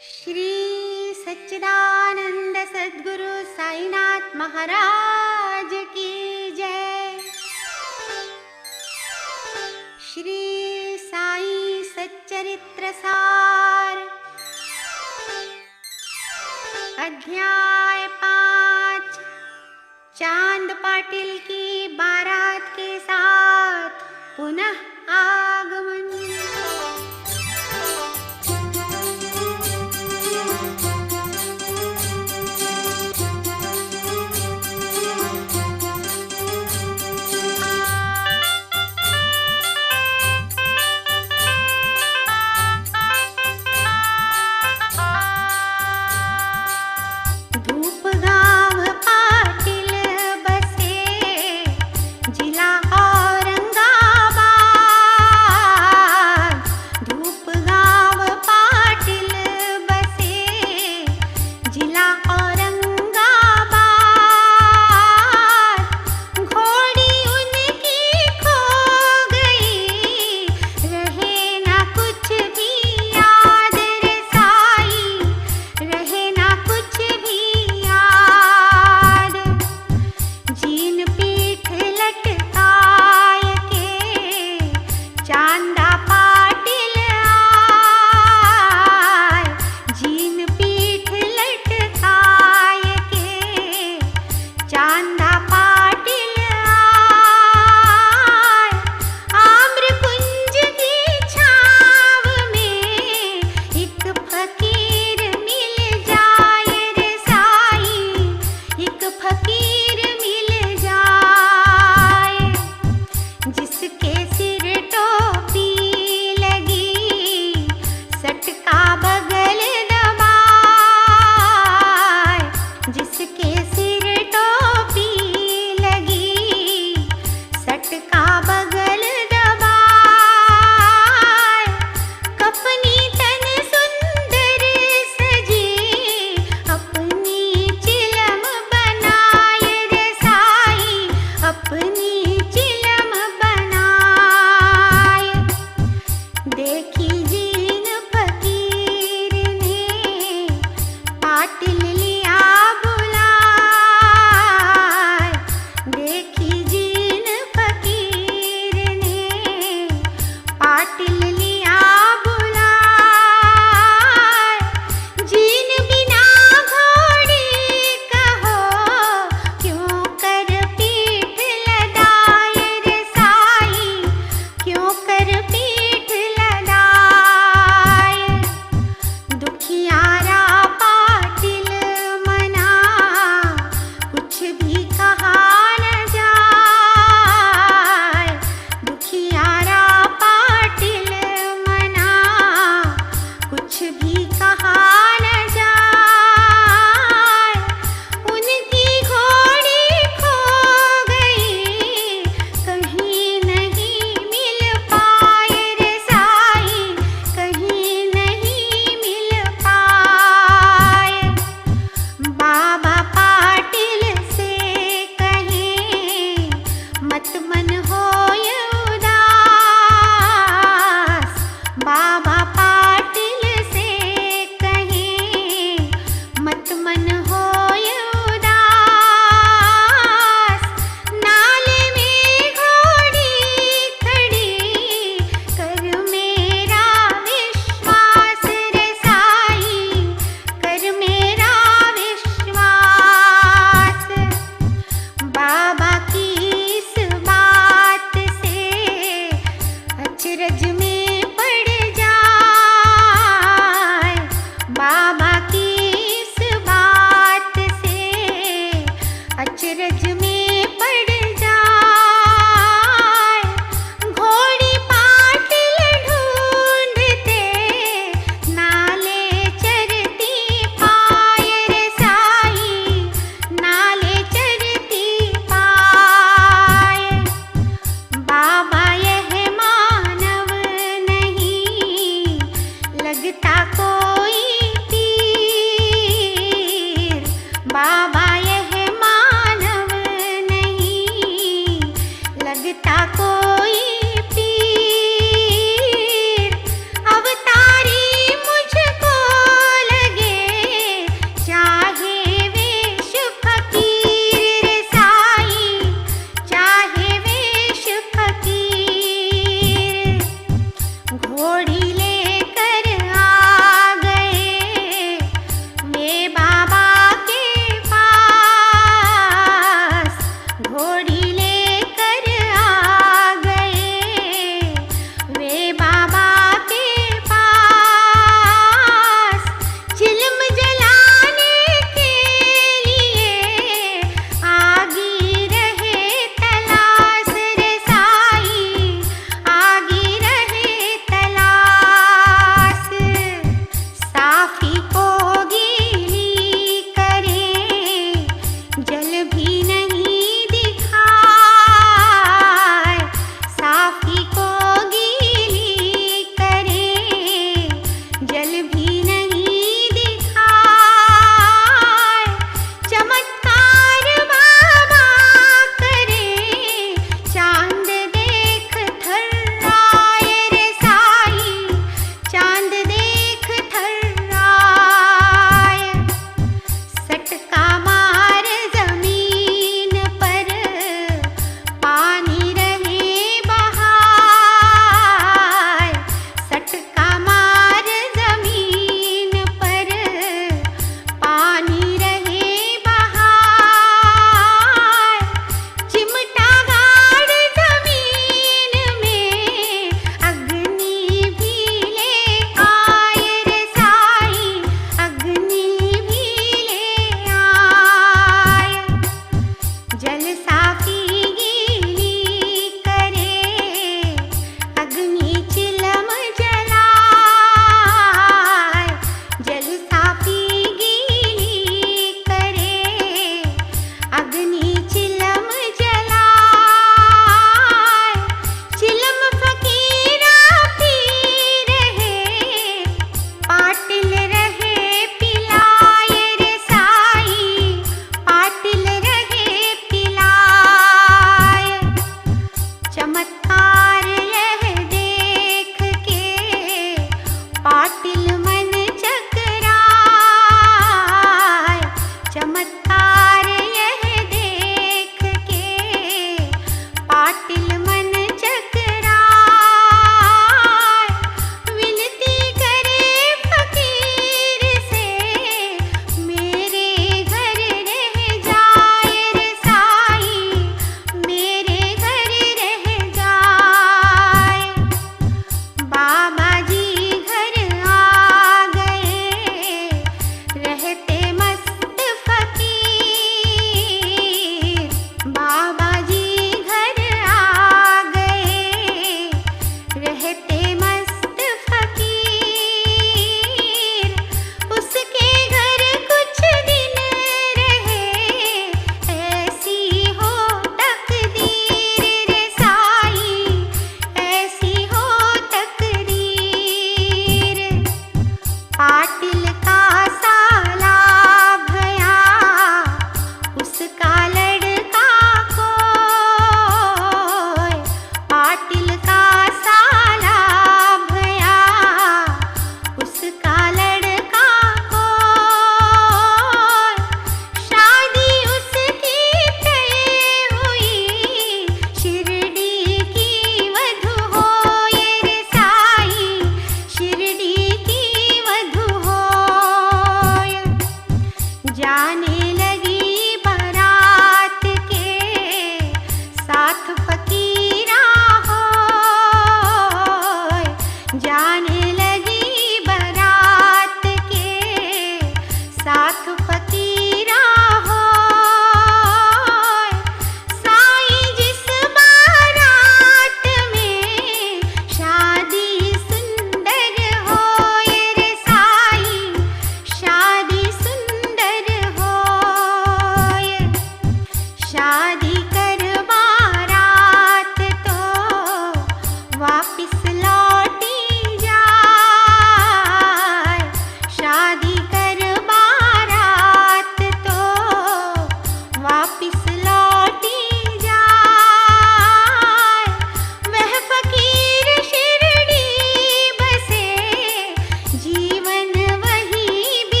श्री सच्चिदानंद सद्गुरु साईनाथ महाराज की जय। श्री साई सच्चरित्र सार अध्याय 5 चांद पाटिल की बारात के साथ पुनः आगमन।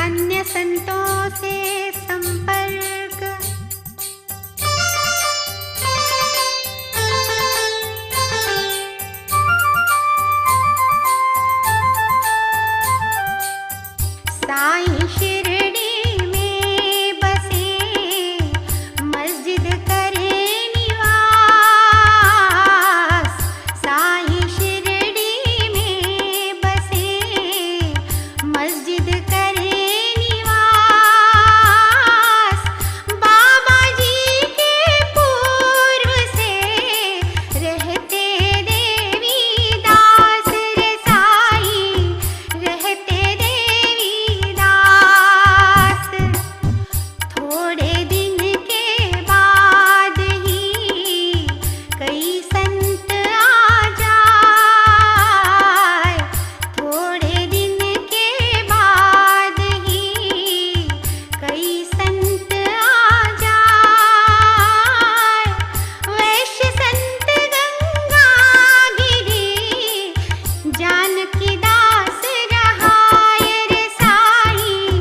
अन्य संतों से संपर्क, साईं शिरडी में बसे मस्जिद करे निवास, साईं शिरडी में बसे मस्जिद करे निवास, बाबा जी के पूर्व से रहते देवी दास रे साईं, रहते देवी दास। थोड़े दिन के बाद ही कई संत आ जाए, थोड़े दिन के बाद ही कई संत आ जाए, वैश्य संत गंगागिरी जानकी दास रहाय रे साईं,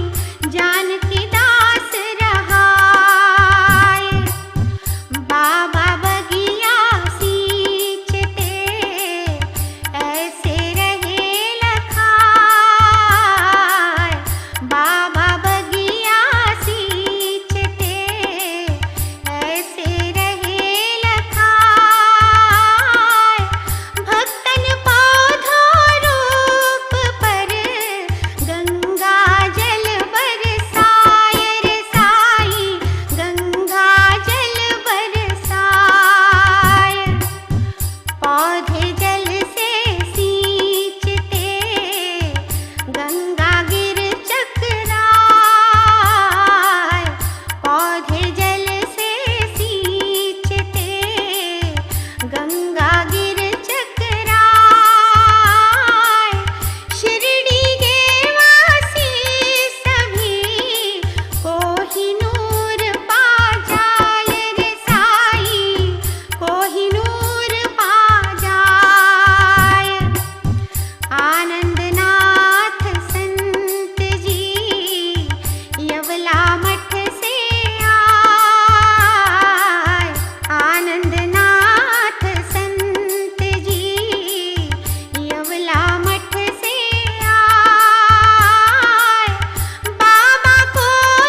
जानकी दास रहाय। बाबा बगिया सींचते ऐसे रहे लखाय, बाबा बगिया सींचते ऐसे रहे लखाय, भक्तन पौधों रूप पर गंगा जल बरसाय रे साईं, गंगा जल बरसाय। पौधे जल से सींचते गंगा गिर चकराए, पौधे जल से सींचते गंगा गिर चकराए, शिरडी के वासी सभी कोहिनूर पा जाए रे साईं, कोहिनूर पा जाए। आनंदनाथ संत जी यवला मठ से आए, आनंदनाथ संत जी यवला मठ से आए, बाबा को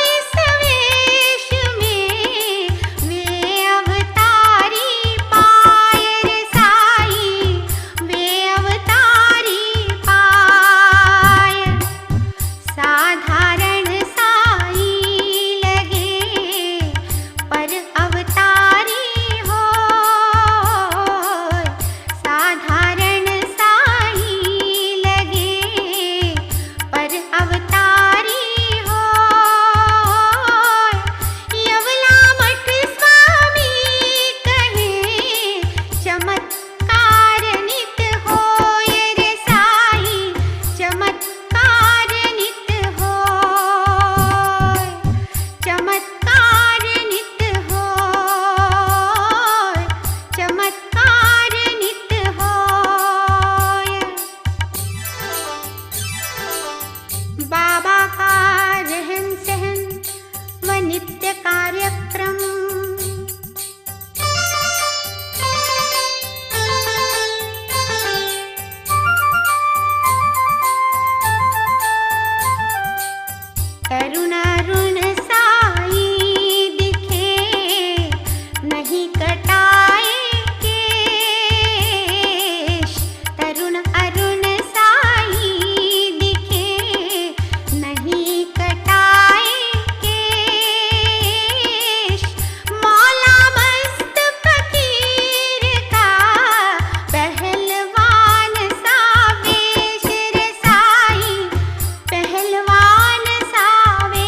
इस वेश में वे अवतारी पाए रे साईं, वे अवतारी पाए। साधारण साईं लगे पर अवतारी हो, साधारण साईं लगे पर अवतारी हो। यवला मठ स्वामी कहे चमत्कार नित होय रे साईं, चमत्कार नित होय, चमत्कार नित होय, चमत्कार नित होय। बाबा का रहन सहन व नित्य कार्यक्रम, तरुण अरुण साईं दिखे नहीं कटाए केश, तरुण अरुण साईं दिखे नहीं कटाए केश, मौला मस्त फकीर का पहलवान सा वेश रे साईं, पहलवान सा वेश।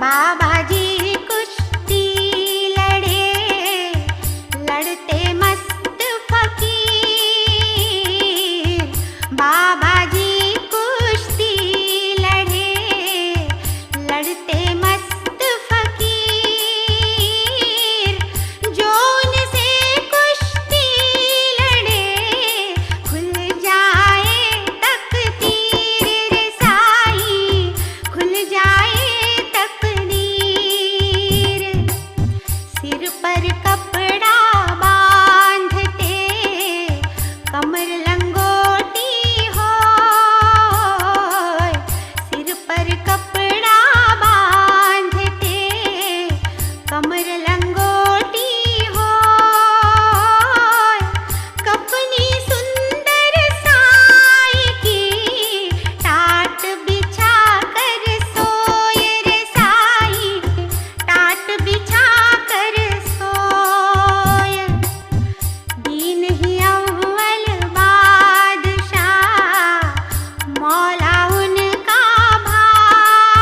बाबा जी कुश्ती लड़े, लड़ते मस्त फकीर। बाबा जी कुश्ती लड़े, लड़ते मस्त फकीर। जो उनसे कुश्ती लड़े, खुल जाए तकदीर रे साईं, खुल जाए तकदीर। सिर पर कपड़ा बांधते, कमर लंगोटी होय। सिर पर कपड़ा बांधते, कमर लंगोटी होय। कपनी सुंदर साई की, टाट बिछा कर सोए रे साईं, टाट बिछा कर सोए। दीन ही अव्वल बादशाह, मौला उनका भाई।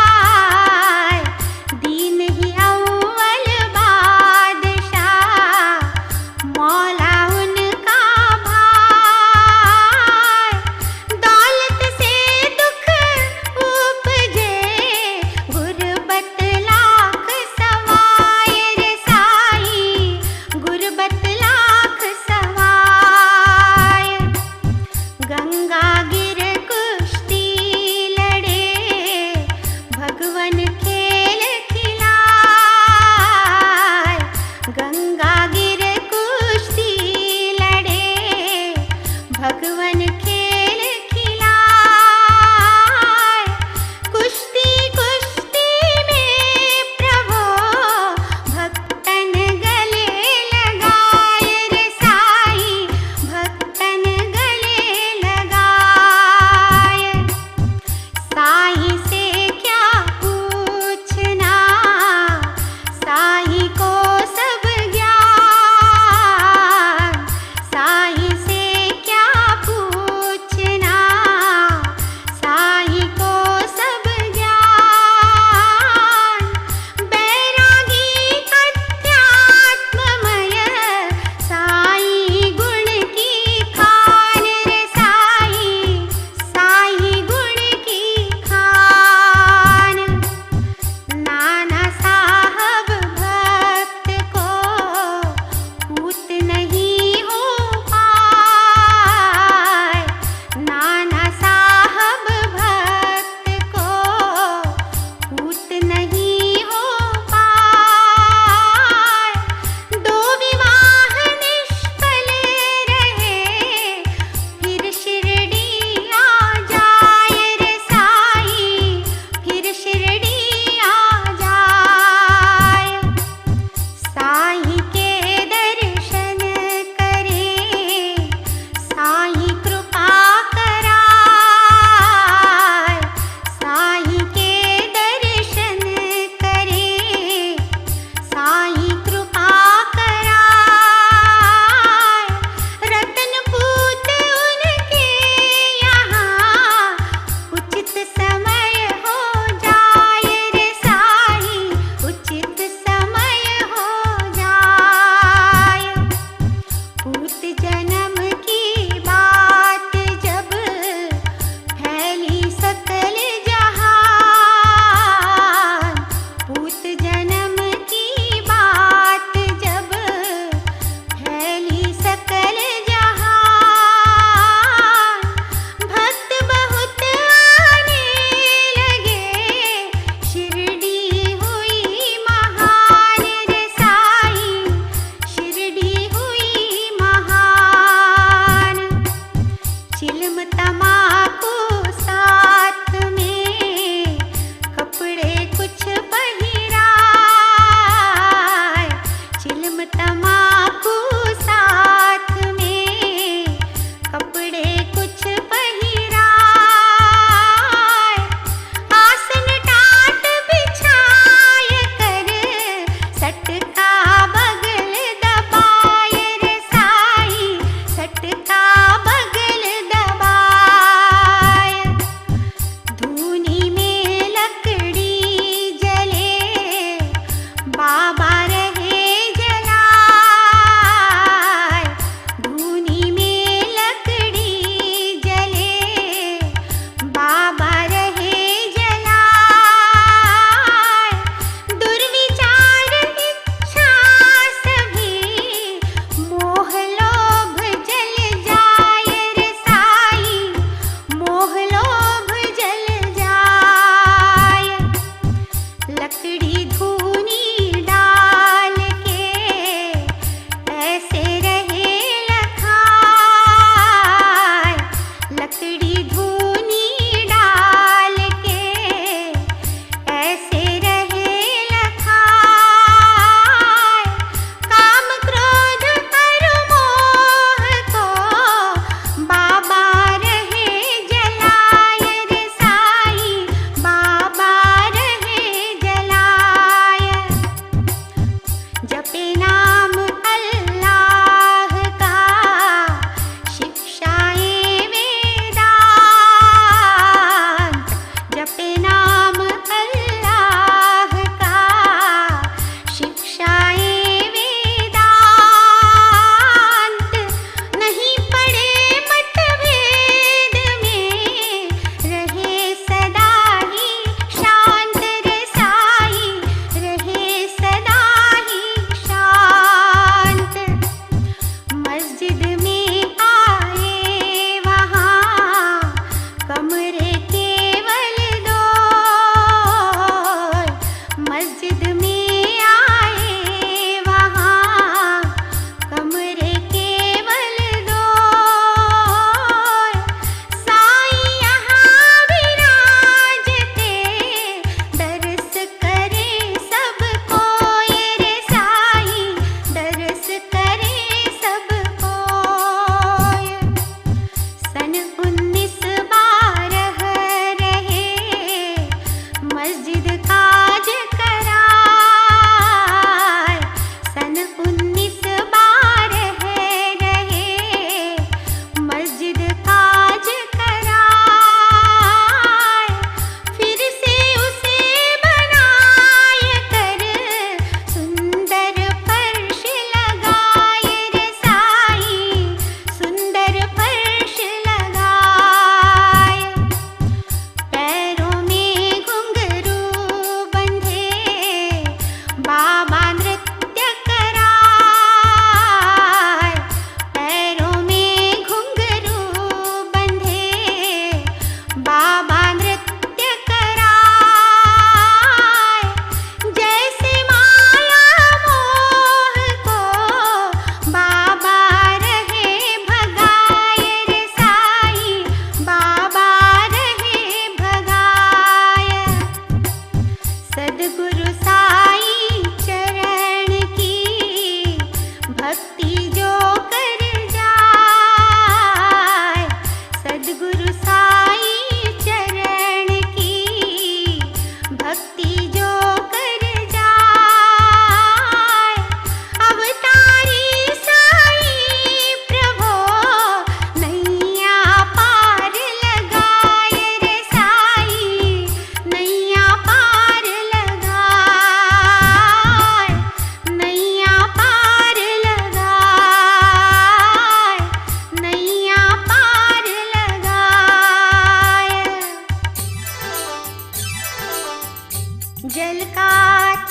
जल का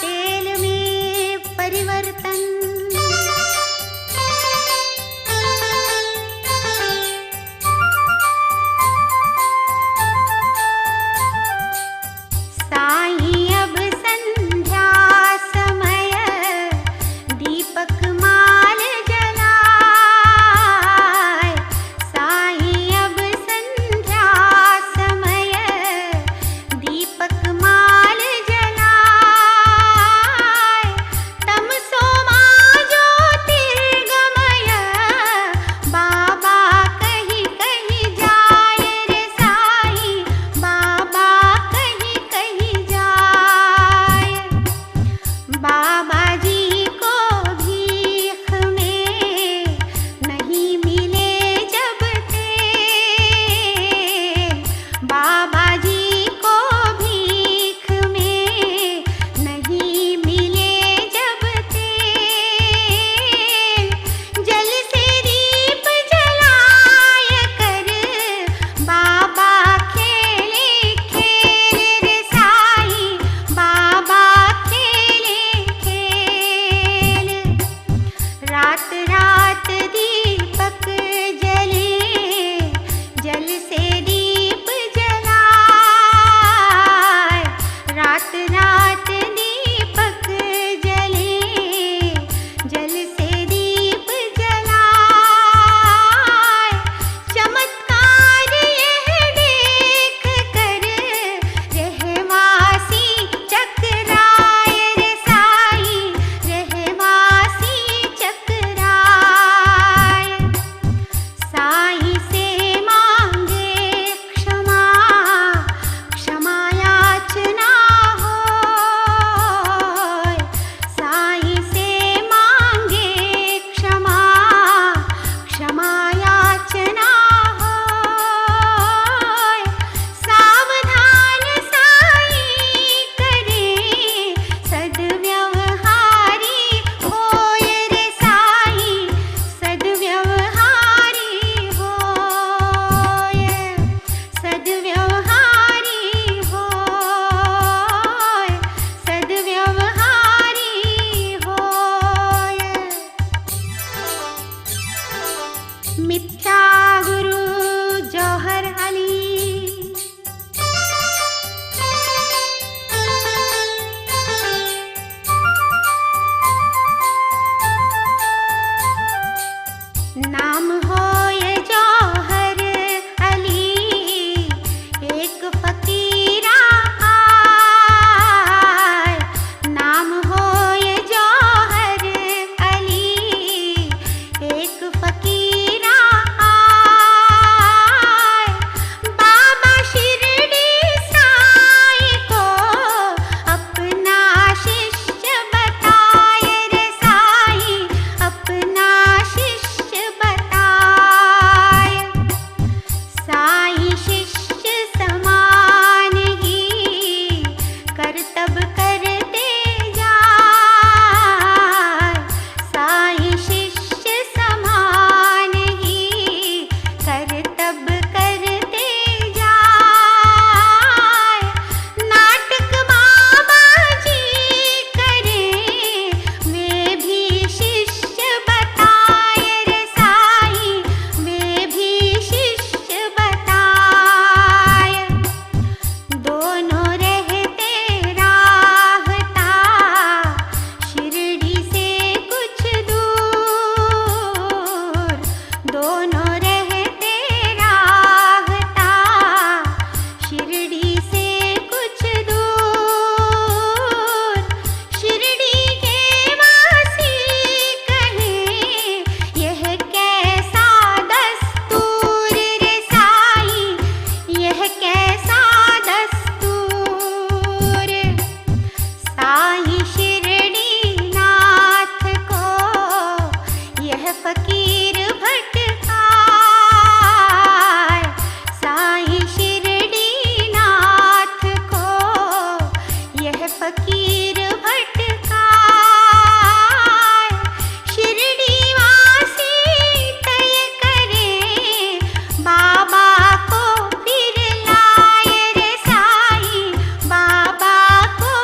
तेल में परिवर्तन। साईं अब संध्या समय दीपक माल जलाए। साईं अब संध्या समय दीपक माल जलाए। तमसो मां ज्योतिर्गमय बाबा कहीं कहीं जाए रे साईं, बाबा कहीं कहीं जाए। बाबा जी को भीख में नहीं मिले जब तेल। बाबा जी को भीख में नहीं मिले जब तेल। जल से दीप जलाय कर बाबा खेले खेल रे साईं, बाबा खेले खेल। रात रात दीपक जले, जल से दीप जलाए। रात रात दीपक जले, जल से दीप जलाए। चमत्कार यह देख कर रहवासी चकराए रे साईं, रहवासी चकराए। साईं से मांगे क्षमा, क्षमा याचना होय। साईं से मांगे क्षमा, क्षमा याचना होय। सावधान साईं करे सद्व्यवहारी होय रे साईं, सद्व्यवहारी होय, सद्व्यवहारी होय, सद्व्यवहारी होय। मिथ्या गुरु जौहर अली। नाम होय जौहर अली, एक फकीरा आय। नाम होय जौहर अली, एक फकीरा आय। बाबा शिरडी साईं को अपना शिष्य बताए रे साईं, अपना शिष्य बताए। साईं शिष्य समान ही करतब करते जाए। साईं शिष्य समान ही करतब करते जाए। नाटक बाबा जी करें वे भी शिष्य बताए रे साईं, वे भी शिष्य बताए। दोनों रहते राहता शिरडी से कुछ दूर। दोनों रहते राहता शिरडी से कुछ दूर। शिरडी के वासी कहें यह कैसा दस्तूर रे साईं, यह कैसा दस्तूर। साईं शिरडी नाथ को यह फकीर भटकाए। साईं शिरडी नाथ को यह फकीर भटकाए। शिरडी वासी तय करे बाबा को फिर लाए रे साईं, बाबा को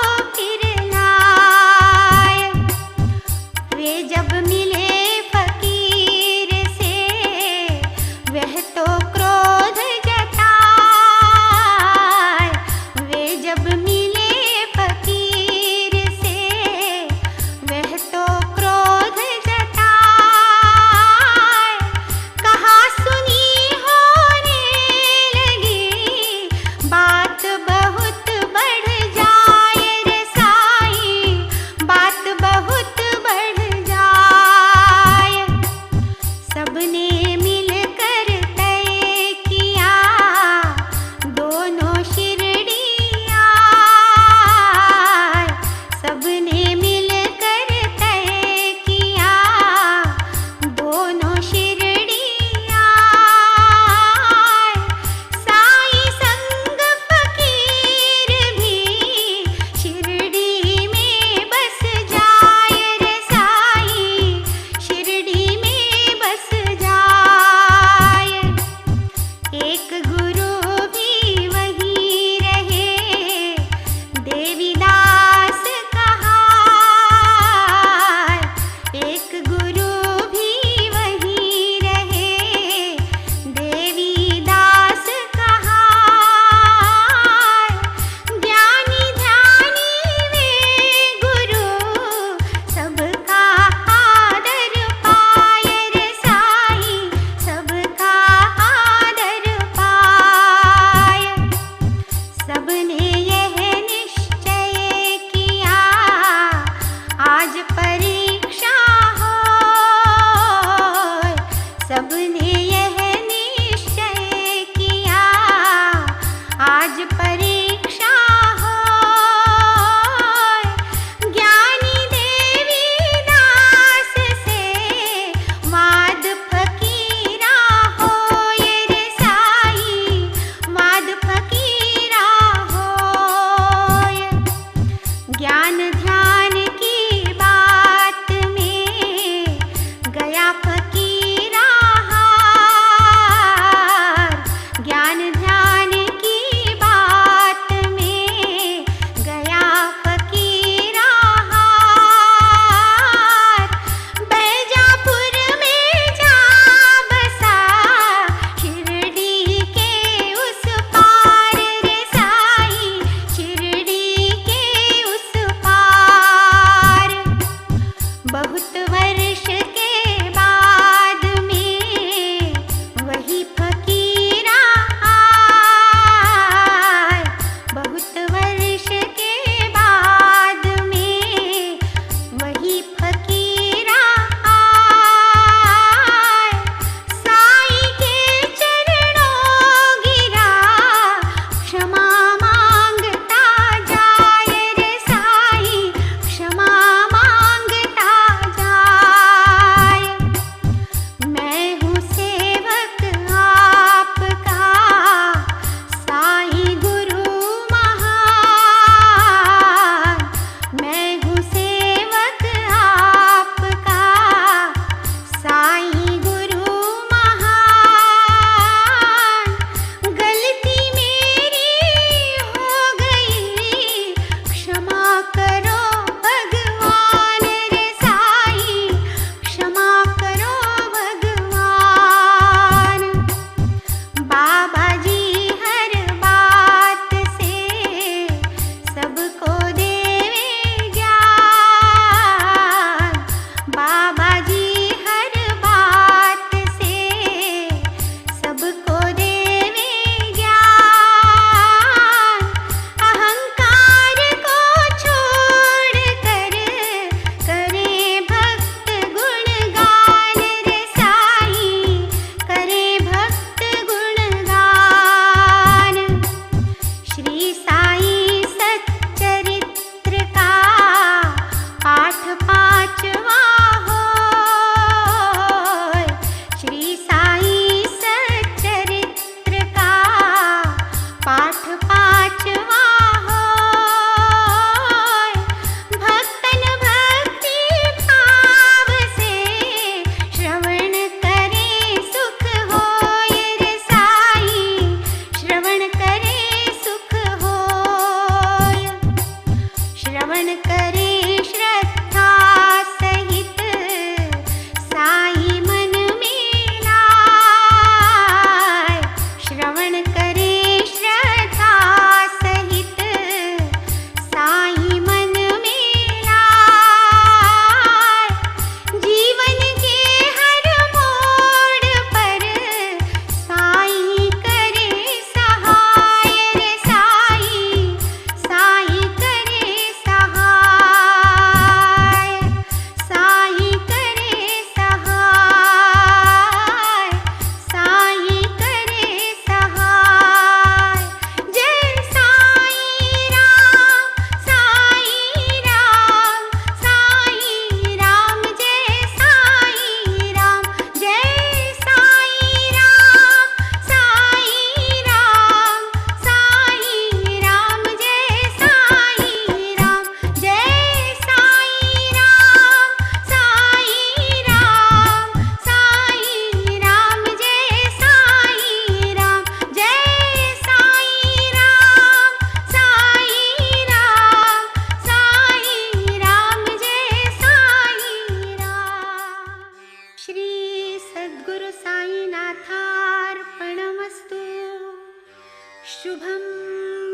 शुभं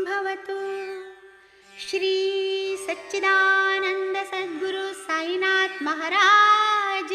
भवतु। श्री सच्चिदानंद सद्गुरु साईनाथ महाराज